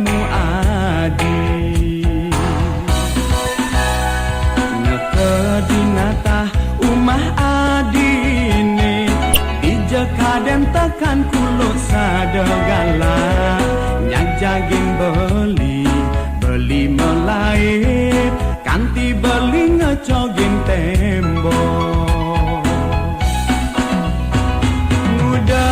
temu adi nekedinata umah adine dijekaden tekan kulo sadegala nyak jaging beli melaip kanti beli ngecogin tembok muda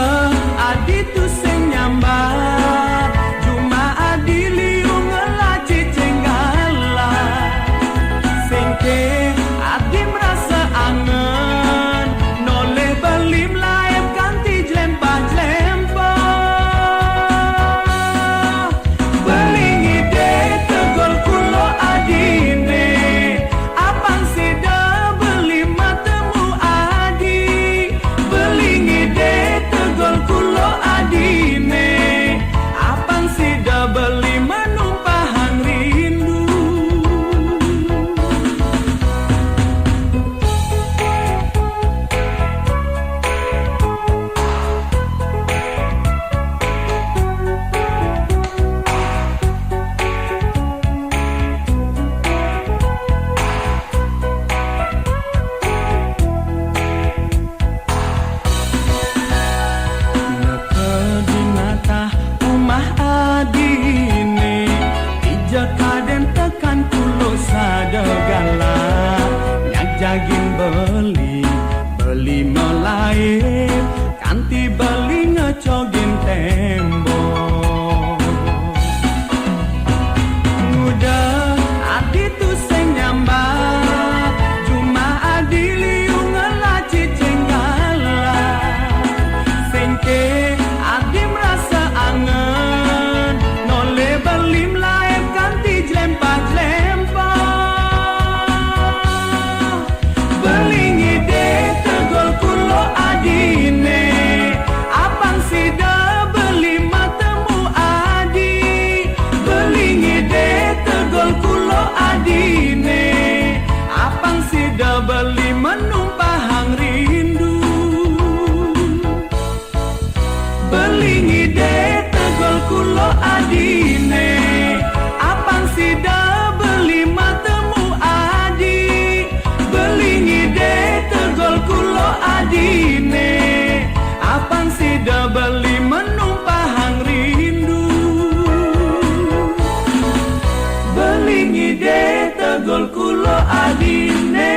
adi tu sing nyambat cuma adi liung ngelaci cenggala singke adi merasa angen noleh beli melaip kanti jlempah beli ngide tegol kulo adine apang sida beli matemu adi beli ngide tegol kulo adine apang sida beli menumpahang rindu nekedinata umah adine dijekaden tekan kulo sadegala nyak jaging beli melaip kanti beli ngecogin tembok muda adi tu sing nyambat cuma adi liung ngelaci cenggala singke adi merasa angen noleh beli melaip kanti jlempah beli ngide tegol kulo adine apang sida beli matemu adi beli ngide tegol kulo adine apang sida beli menumpahang rindu beli ngide tegol kulo adine apang sida beli matemu adi beli ngide tegol kulo adine apang sida beli menumpahang rindu beli ngide tegol kulo adine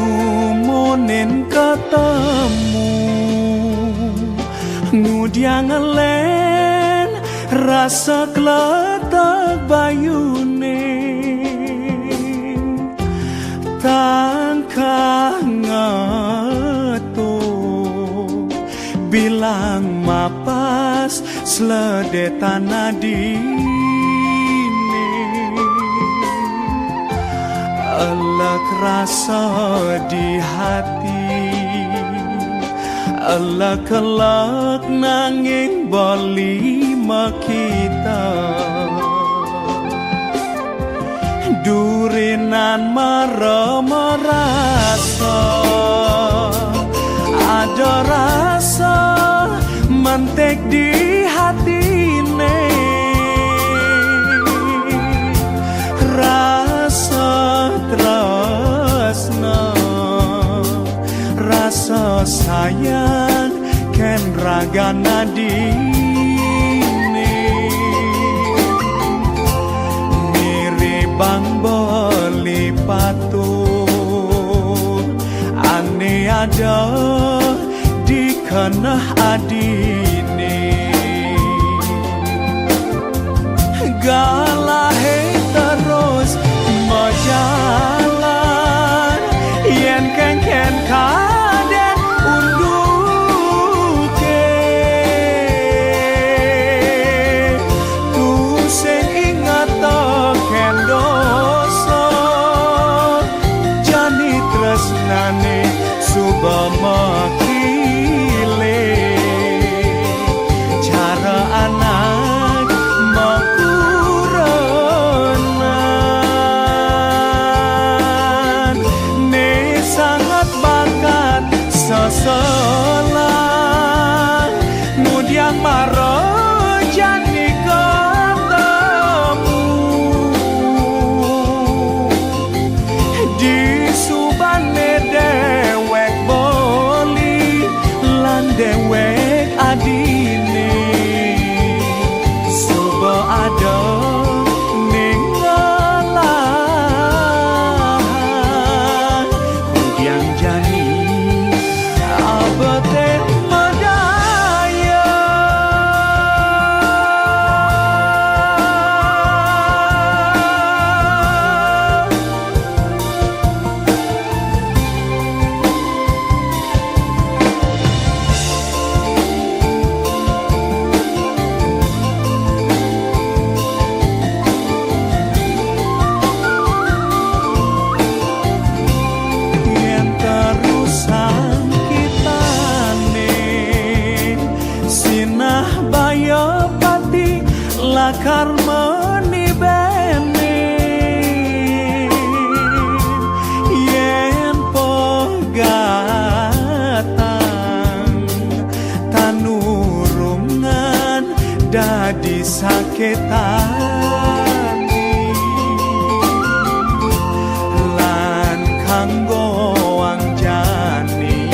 nyumonen ketemu ngudiang ngelen rasa kletek bayune tangkah ngetuk bilang mapas seledetan adine elek rasa di hati elek-elek nanging boli makita durinan merasa ada rasa mentek di hatine rasa tresna rasa sayang ken raga nadine miribang beli patut ane ada di kenah adine galahe terus majalan yen ken kaden unduke sakarmeni bene yen pegatan tanurungan dadi saketan lan kanggo angjani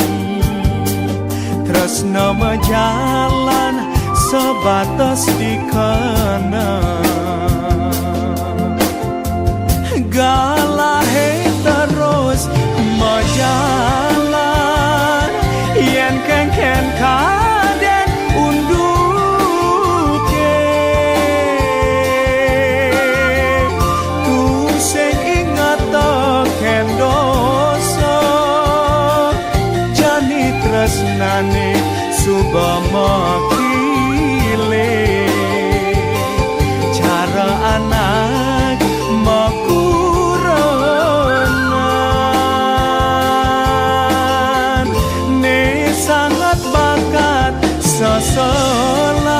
tresna jalan sebatas dikena galahe terus majalan yen kengken kaden unduke tu sing ingat ken dosa jani tresnane subama cara anak makurangan ne sangat bakat seselang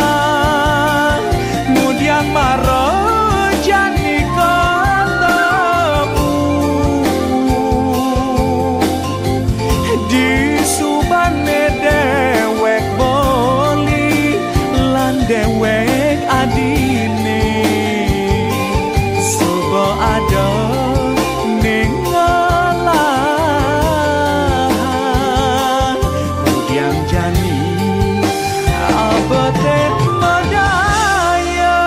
mudian marah jani ketemu di subane dewek boli lan dewek adine suba ada ning ngalahan kudiang jani abete medaya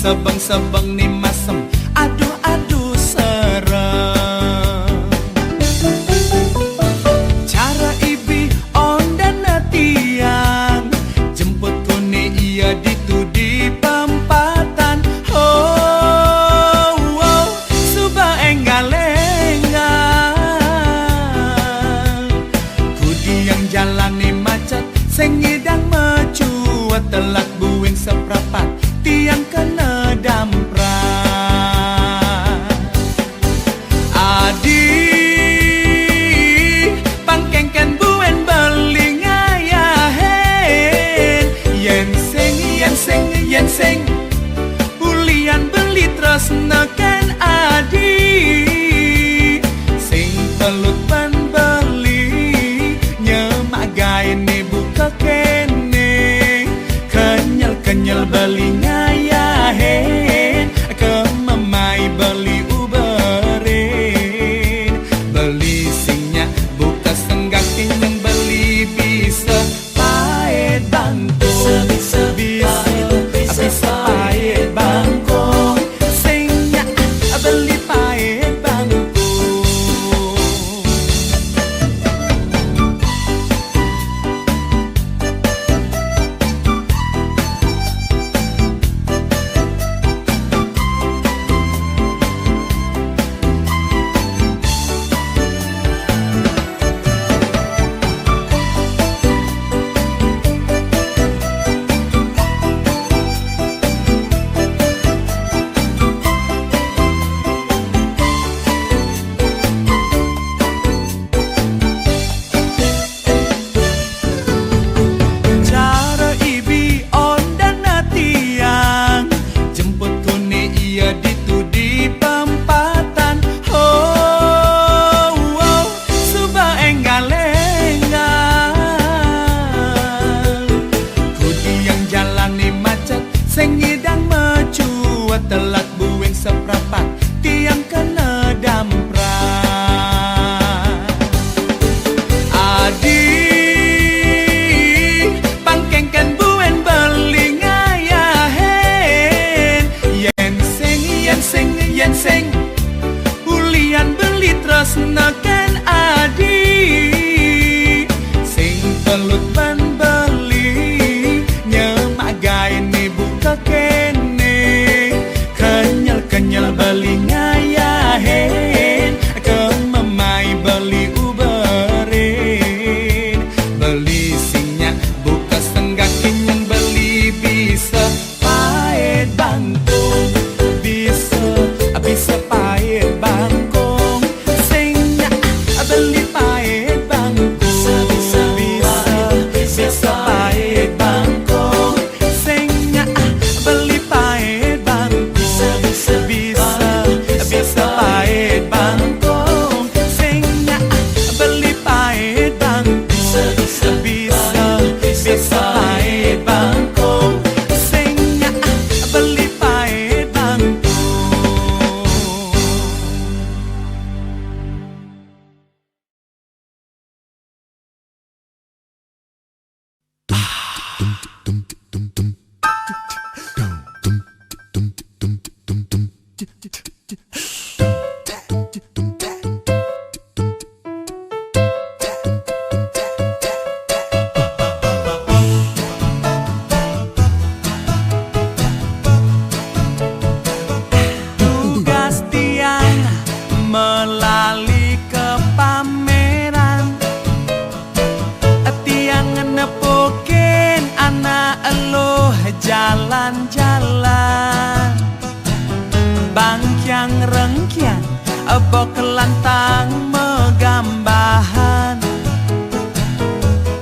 sebeng-sebeng ni masem, aduh-aduh serem. Cara ibi ondan tiang, jemput kone ia ditu di pempatan. Oh, oh, suba enggal-enggal, kudi yang jalan ni macet, sing ngidang mecuat, telat buing seprapat, tiang kena damprat. Adi pangkengken buen beli ngayahen, yen sing ulian beli terus neken adi, sing pelut pan beli nyemak gaene buka kene, kenyal beli ngayahen, kememai beli uberin, beli singnya buka senggak tinyang beli bisa paet bangkong, bisa paet bangkong, singnya beli paet bangkong. Sing ngidang mecuat, telat buing seprapat, tiang kena damprat. Adi pangkengken buen beli ngayahen, yen sing ulian beli terus neken adi, sing pelut ban beli nyemak gaene buka kene, kenyal beli ngayahen, kememai beli uberin, beli singnya buka senggak kinyang beli bisa paet bangkong, bisa paet bangkong, singnya beli paet bangkong, bisa paet bangkong, singnya beli paet bangkong, bisa paet bangkong, singnya beli paet bangkong, bisa paet bangkong, singnya beli paet bangkong. Tugas tiang melali ke pameran, tiang nepukin anak eluh jalan-jalan, bangkyang rengkyang bok lantang megambahan,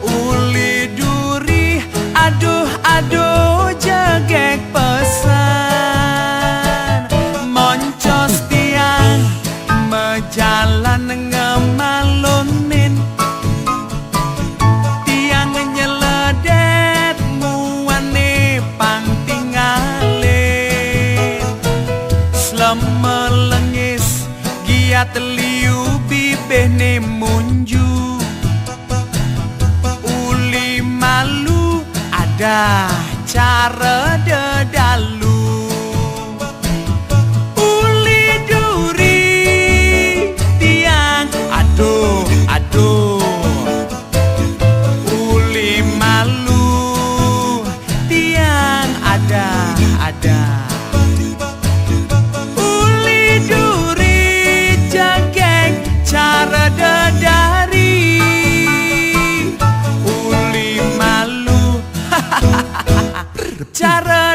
uli duri aduh jegek pesan, moncos tiang mejalan ngemalunin, tiang nyeledet muane pang tinggalin, melengis giat liu bibih ne munju, uli malu ada cara dedalu,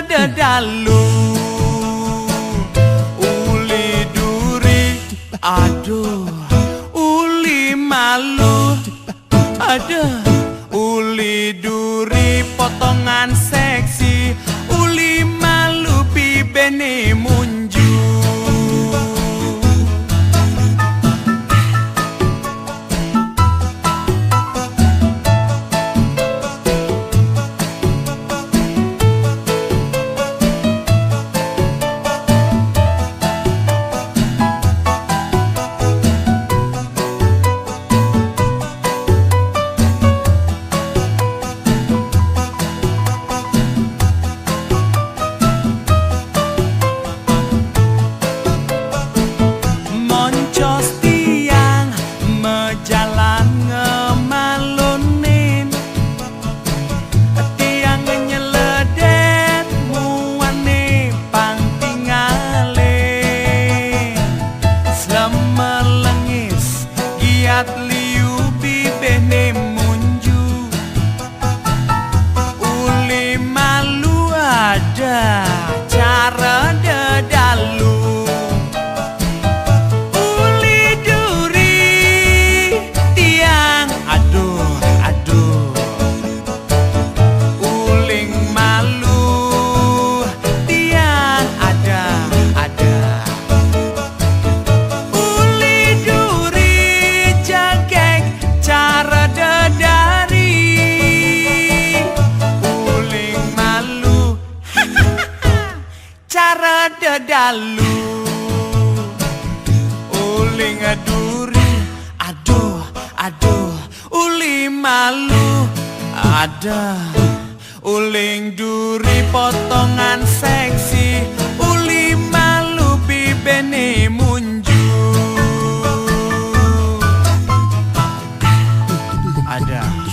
dedalu uli duri aduh uli malu aduh uli duri potongan seksi uli malu bibene munju liu bibene munju uli malu ada cara dedalu uli duri tiang aduh aduh uling malu tiang ada cara dedalu uling duri aduh aduh uli malu ada uling duri potongan seksi uli malu bibene munju ada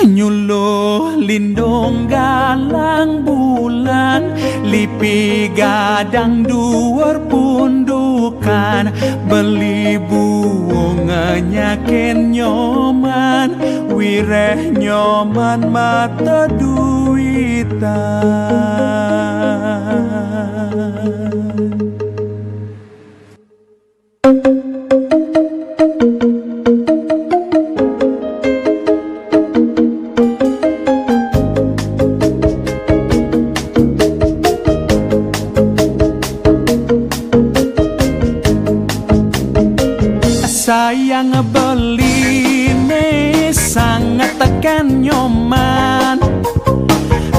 nyuluh lindung galang bulan lipi gadang duur pundukan beli buung nyakin nyoman wireh nyoman mata duitan sayang beli ne sangat tekan nyoman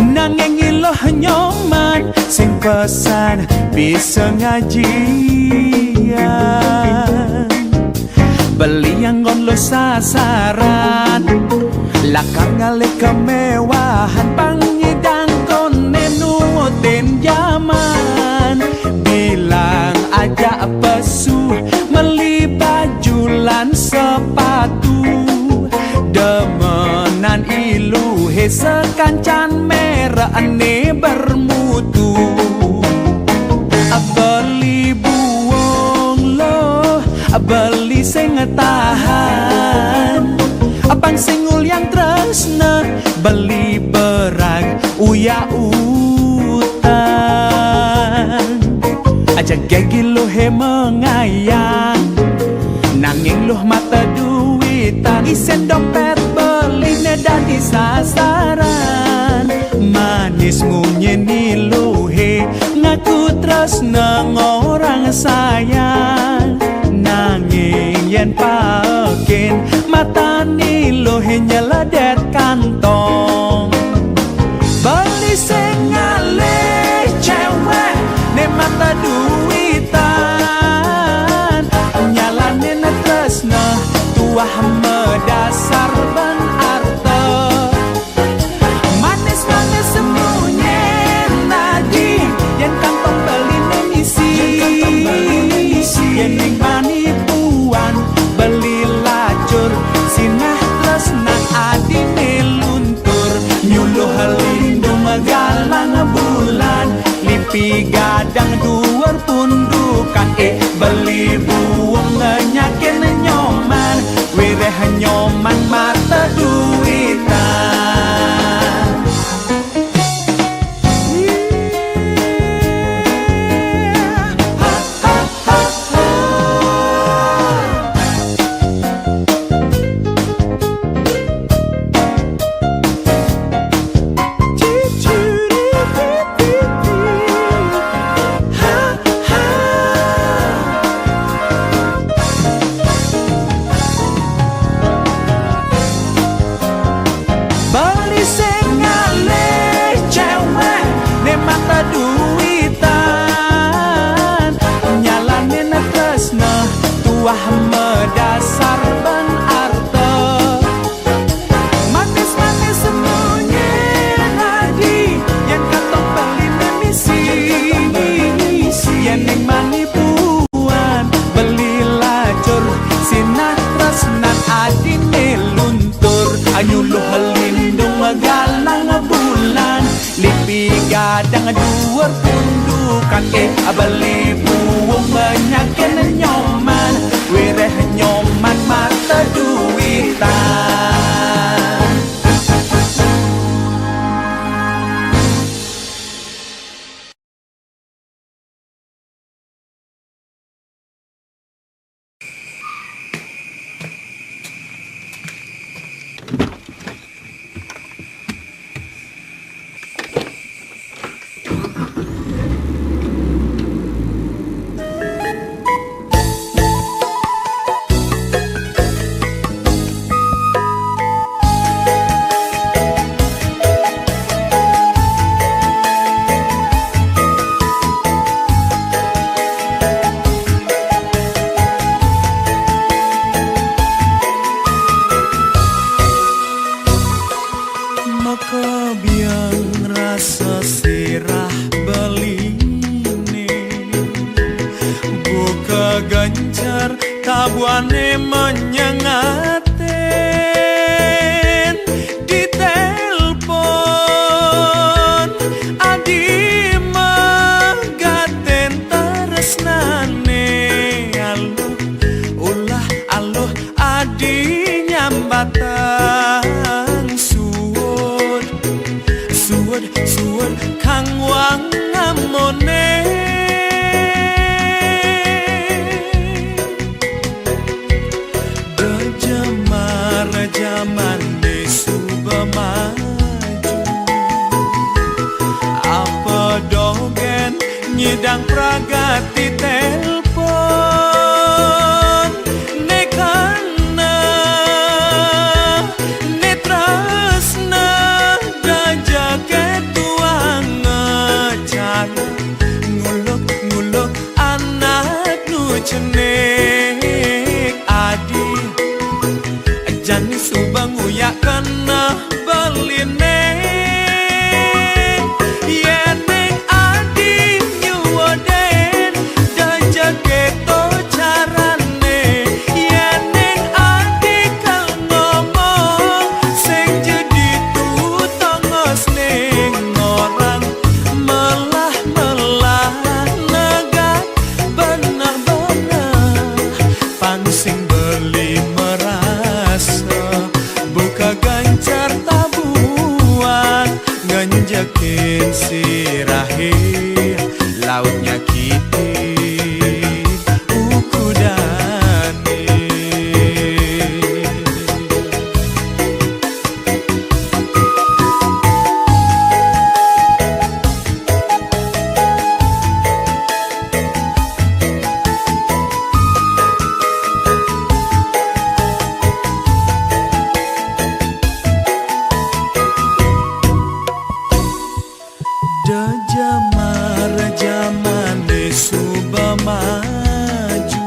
nanging iloh nyoman sing pesan bisa ngajian beli yang lo sasaran lakang ngalik kemewahan pangidang kone nuotin zaman bilang aja pesu meli bajulan sepatu demenan iluhe sekancan merah ane bermutu beli buong lo beli sing tahan apang singul yang tresna beli berag uya utan aja gigi lo he mengayang nanging lo mata duitan isen dompet beli nedadi sasaran manis ngunyeni lo he ngaku tresna ngorang sayang nanging yen paken mata ni lo he nyeladet kantong beli sing ngalih cewek ne mata duitan nyalane na tresna tuah medasar ban arta manis-manis semunyen nadi yen kantong beli isi yen ning manipuan beli lacur sinah tresna lipi gadang duar pundukan beli buang nyakin nyoman wireh nyoman mata duitan. Wah medasar ben arto manis-manis semuanya lagi yang katong beli misi yang ning manipuan beli lacur sinat tresnan adine luntur anyuluh lindung galang bulan lipi gadang duar pundukan beli buung menyakin nyoman wireh nyoman mata duitan. Maka biang rasa sirah beline buka gancar tabuane menyengaten di telpon adi magaten teresnane aluh ulah aluh adi nyambatan suwud kang wang ngamone zaman suba maju apa dogen nyidang pragati telpon nekana netrasna dajake tuang cara nguluk anak nu cenek adi jani subang uyak kena beline yeneng adi nyuwoden dajake to carane yeneng adi kal ngomong sing jadi tutongos ning orang melah negat benar-benar pangsing beli buka gancar tabuan nganjakin sirahe lautnya kitin ukudane zaman suba maju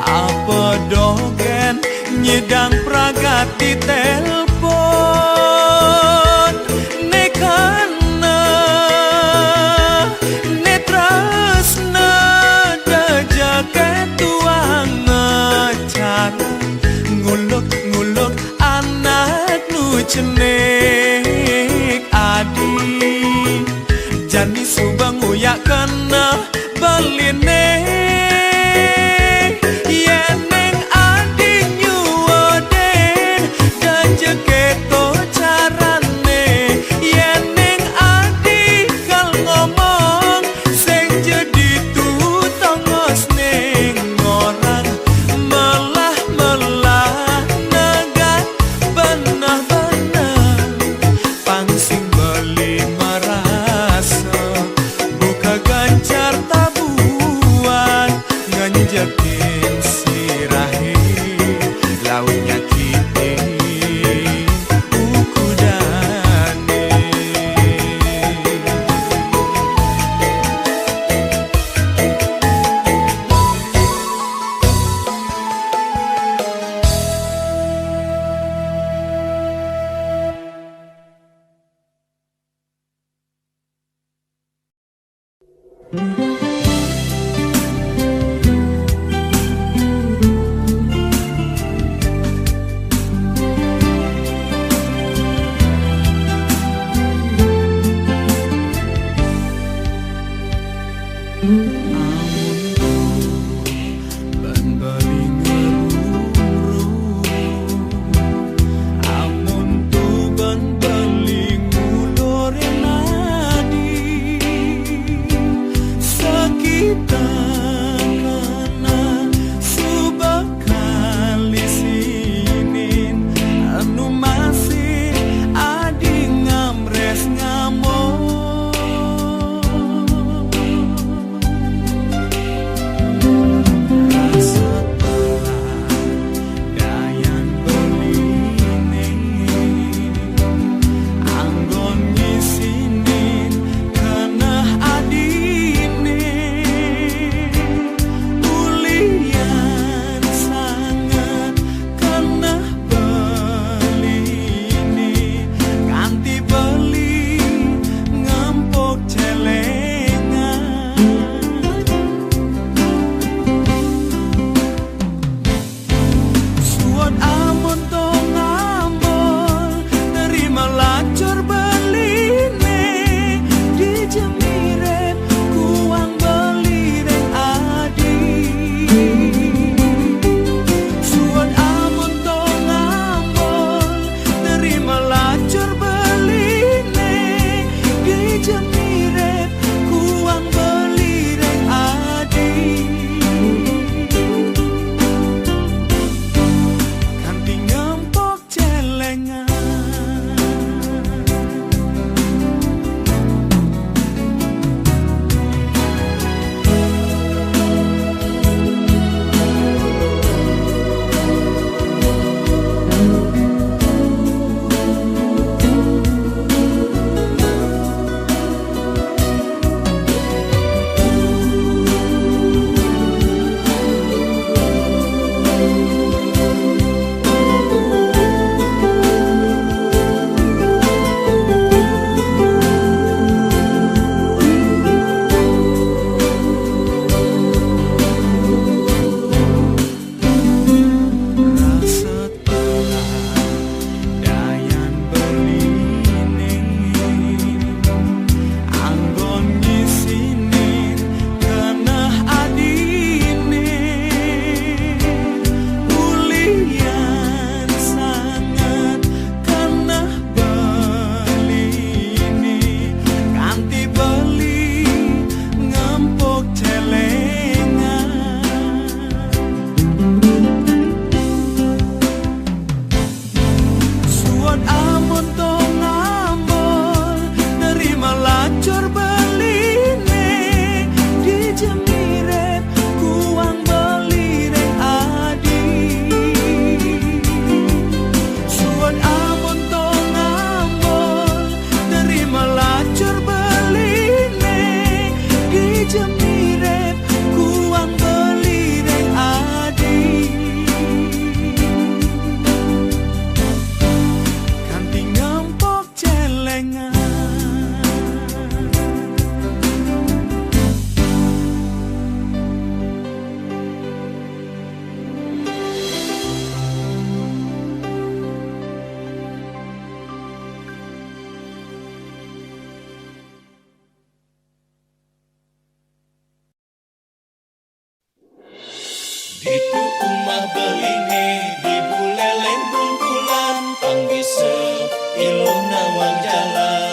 apa dogen nyidang pragati telpon nekana netrasna dajake tuang cara nguluk anak nu cenek adi jan Jani subang uyak kena baline yeneng ading nyuoden dajeketo carane yeneng adi kal ngomong sing jadi tutongos ning orang melah negat benah-benah pangsing beli marasa buka gancar tabuan nganjakin sirahe lautnya kini ukudane. Ban bali ngeruru amun tu ban bali ngulore nadi sakita kana subakali sinin anu masih adi ngamres ngamon rasa dayan beline anggon ngisinin kana adine ulian sangat kana beline ganti beli ngempok celengan suon amun to ngambol terima lacur beline di jemire kuang belireng adi suon amun to ngambol terima lacur beline di jemire kuang belireng adi kanti ngempok celengan. Rasa dayan beline anggon ngisinin kana adine ulian sangat kana beline ganti beli ngempok celengan suon amun to ngambol nerima lacur beline di jemire kuang belireng adi suon amun to ngambol nerima lacur beline di jemire kuang belireng adi kanti ngempok celengan. umah beline di buleleng bungkulan panggise iluh nawang jalan.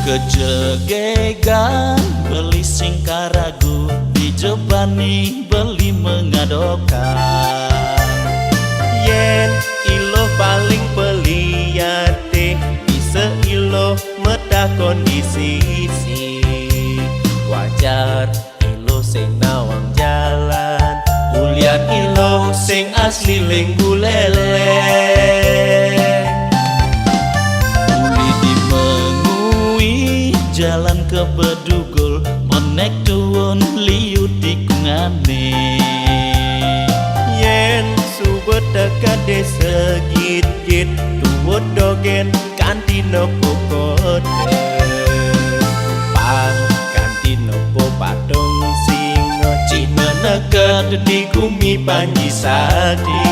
Kejegegan beli singkaragu dijebani beli mengadopkan. Yen ilo paling peliyate bisa ilo meta kondisi wajar ilo sing nawang jalan ulian ilo sing asli lenggulele. Jalan ke Bedugul monek tuwon liu tikungane. Yen subet dekat desa git-git tuwot dogen kanti nopo kode. Pang kanti nopo patung singo Cina nekat di gumi panji sadi.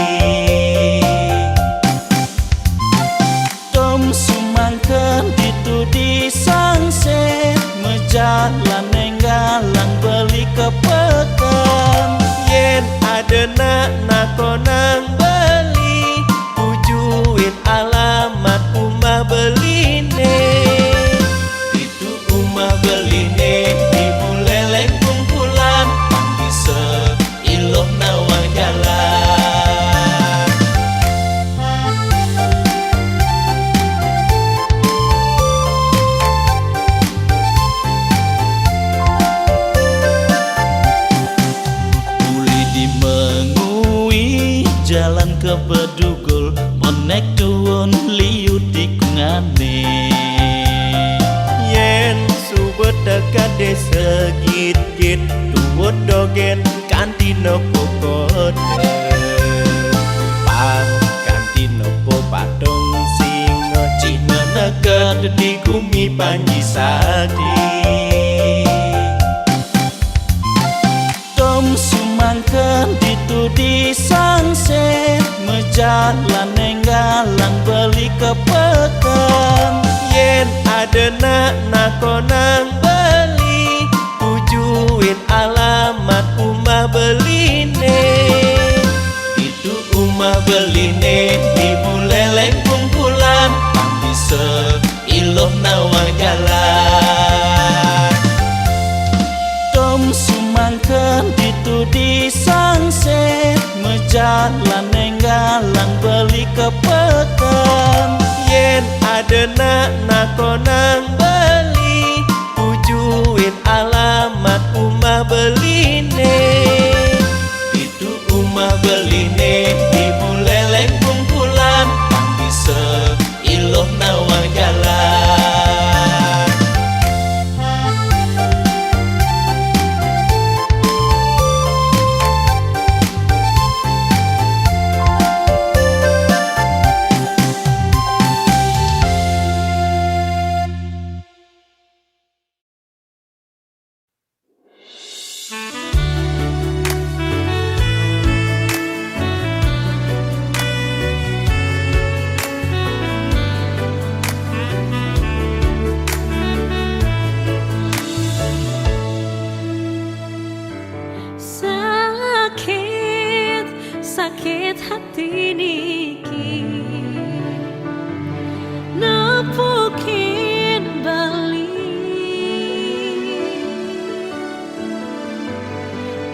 Tom sumangkan ditudi sangset mejalan nenggalang beli kepekan. Yen adena nakonang beli tujuin alamat umah beline. Itu umah beline di buleleng kumpulan bisa iloh nawang jalan. Jalan ke Bedugul monek tuwon liu tikungane. Yen subet dekat desa git-git tuwot dogen kanti nopo kode. Pang kanti nopo patung singo Cina nekat di gumi panji sadi. Tom sumangkan ditudi sangset mejalan nenggalang beli kepekan. Yen adena nakonang beli tujuin alamat umah beline. Itu umah beline di buleleng kumpulan bisa iloh nawang jalan. Tom sumangkan ditudi sangset mejalan nenggalang beli kepekan. Yen adena nakonang beli tujuin alamat umah beline. Itu umah beline di buleleng kumpulan bisa iloh nawang jalan. Sakit hati niki nepukin bali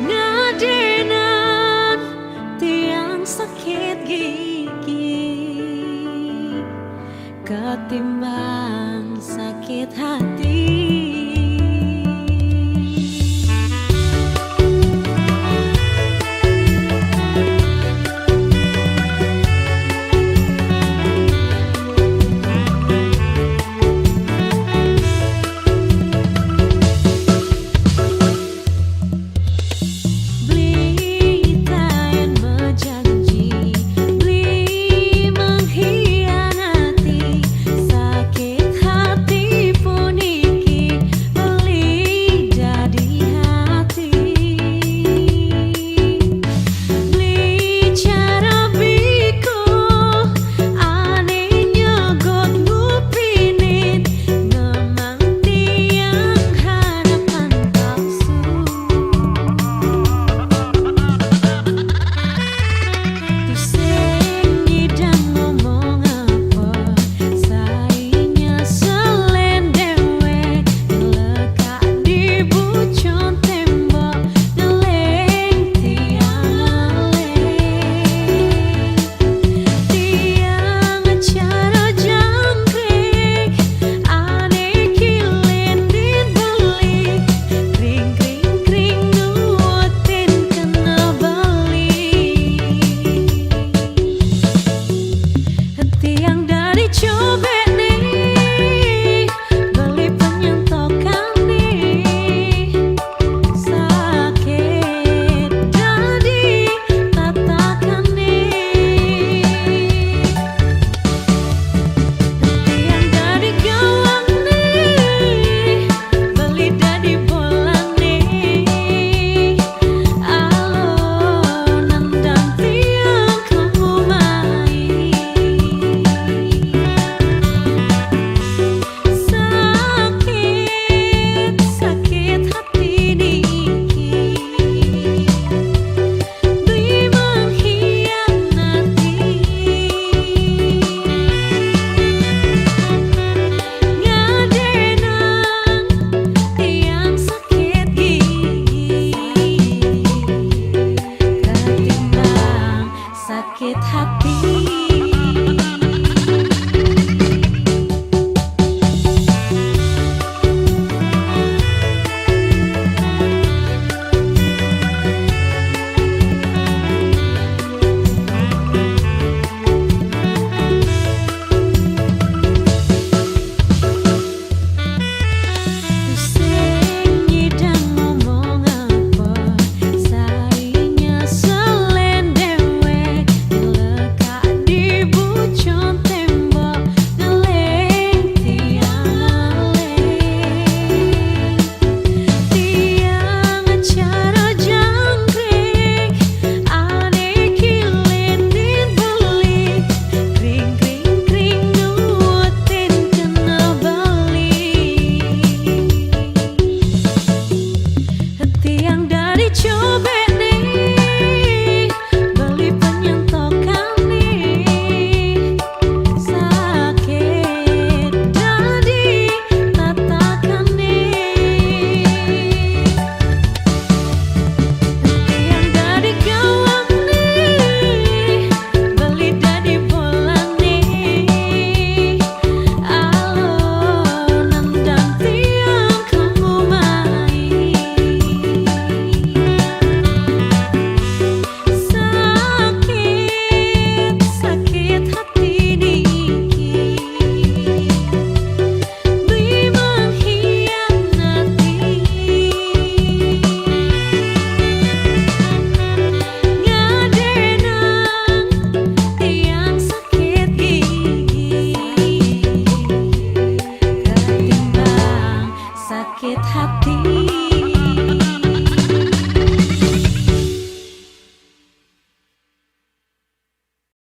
ngadenan tiang sakit gigi ketimbang sakit hati.